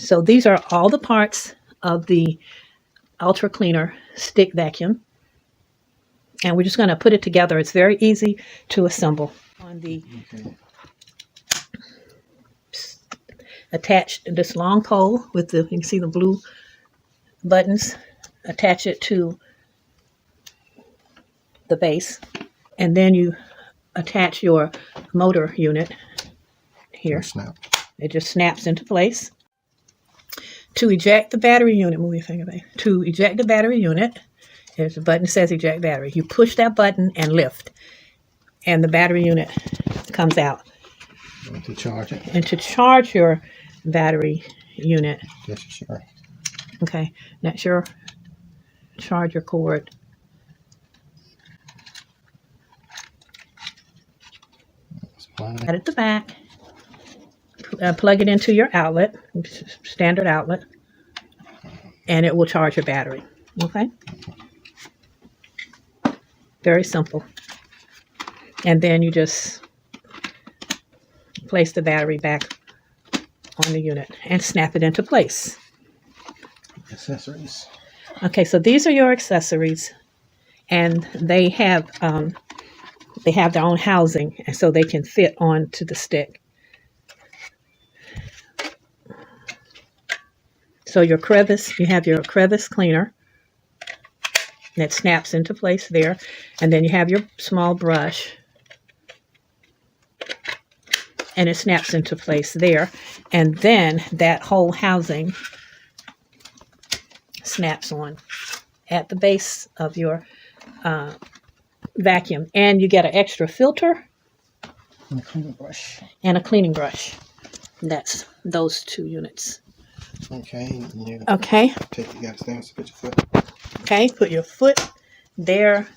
So these are all the parts of the Ultra Cleaner stick vacuum. And we're just going to put it together. It's very easy to assemble. On the attach this long pole with the, you can see the blue buttons. Attach it to the base. And then you attach your motor unit here. Snap. It just snaps into place. To eject the battery unit, move your finger back. To eject the battery unit, there's a button that says eject battery. You push that button and lift, and the battery unit comes out. And to charge it. And to charge your battery unit, Yes, sure. okay, that's your charger cord. Right at the back. Plug it into your outlet, standard outlet, and it will charge your battery. Okay? Very simple. And then you just place the battery back on the unit and snap it into place. Accessories. Okay, so these are your accessories, and they have their own housing, and so they can fit onto the stick. So your crevice, you have your crevice cleaner that snaps into place there, and then you have your small brush, and it snaps into place there, and then that whole housing snaps on at the base of your vacuum, and you get an extra filter And a cleaning brush. and a cleaning brush. That's those two units. Okay. You Okay. take, you got to stand, so put your foot. Okay, put your foot there.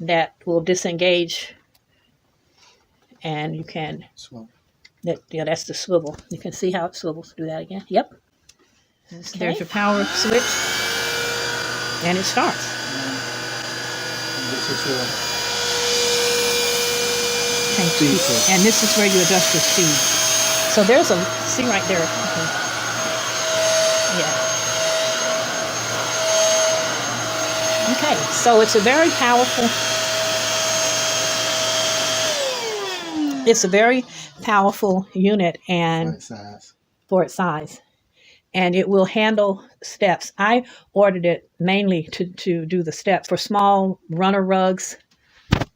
That will disengage, and you can, Swap. that's the swivel. You can see how it swivels. Do that again. Yep. Okay. There's your power switch, and it starts. This is your Okay. And this is where you adjust your speed. So there's a, see right there. Okay. Yeah. Okay, so it's a very powerful, unit, and size. for its size, and it will handle steps. I ordered it mainly to do the steps for small runner rugs,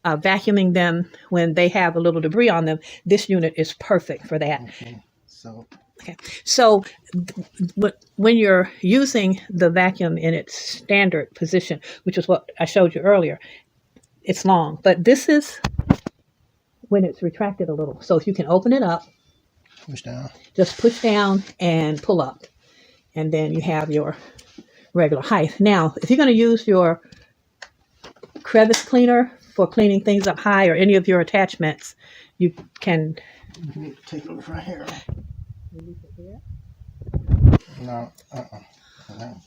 vacuuming them when they have a little debris on them. This unit is perfect for that. Okay. So when you're using the vacuum in its standard position, which is what I showed you earlier, it's long. But this is when it's retracted a little. So if you can open it up, Push down. just push down and pull up. And then you have your regular height. Now, if you're going to use your crevice cleaner for cleaning things up high or any of your attachments, you can You need to take it over right here. release it there. No. No.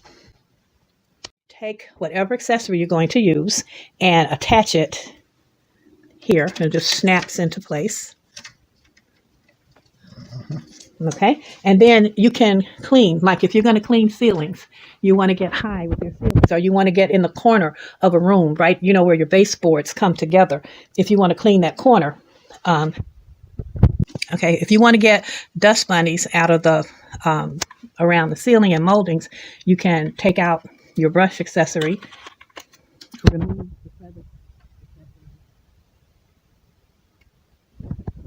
Take whatever accessory you're going to use and attach it here. It just snaps into place. Okay, and then you can clean, like if you're going to clean ceilings, you want to get high with your ceilings, or you want to get in the corner of a room, right? You know, where your baseboards come together. If you want to clean that corner, okay, if you want to get dust bunnies out of the around the ceiling and moldings, you can take out your brush accessory, remove the feather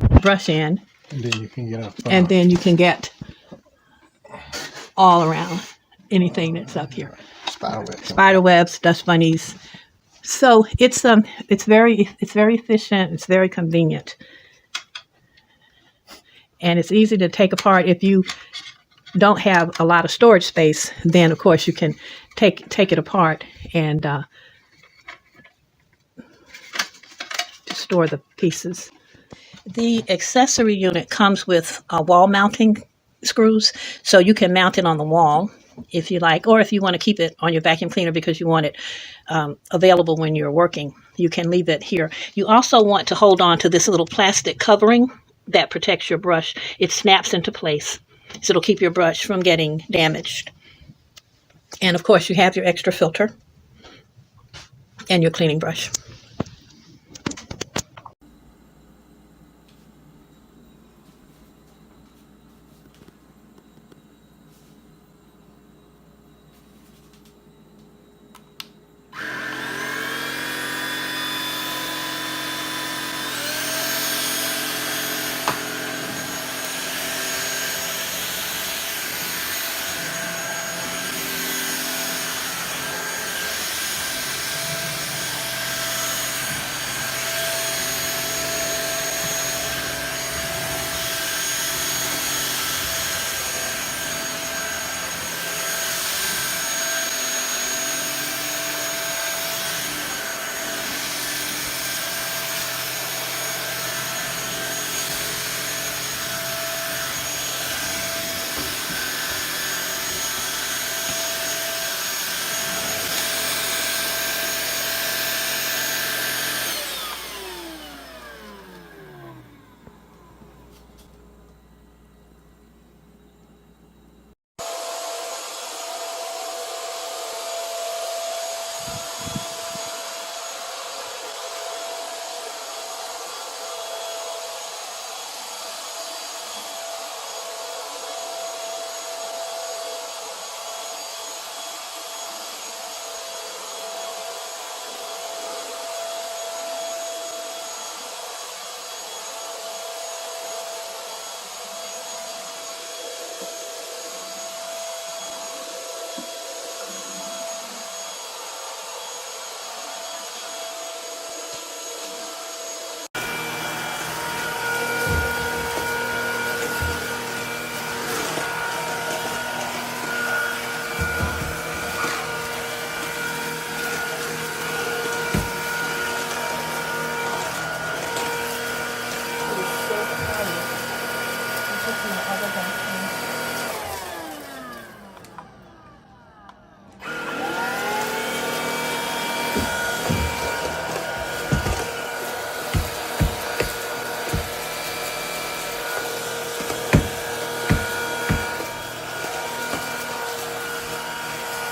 accessory, brush in, And then you can get up. and then you can get all around anything that's up here. Spider webs, dust bunnies. So it's very efficient. It's very convenient, and it's easy to take apart. If you don't have a lot of storage space, then of course you can take it apart and store the pieces. The accessory unit comes with wall mounting screws, so you can mount it on the wall if you like, or if you want to keep it on your vacuum cleaner because you want it available when you're working, you can leave it here. You also want to hold on to this little plastic covering that protects your brush. It snaps into place. So it'll keep your brush from getting damaged. And of course, you have your extra filter and your cleaning brush.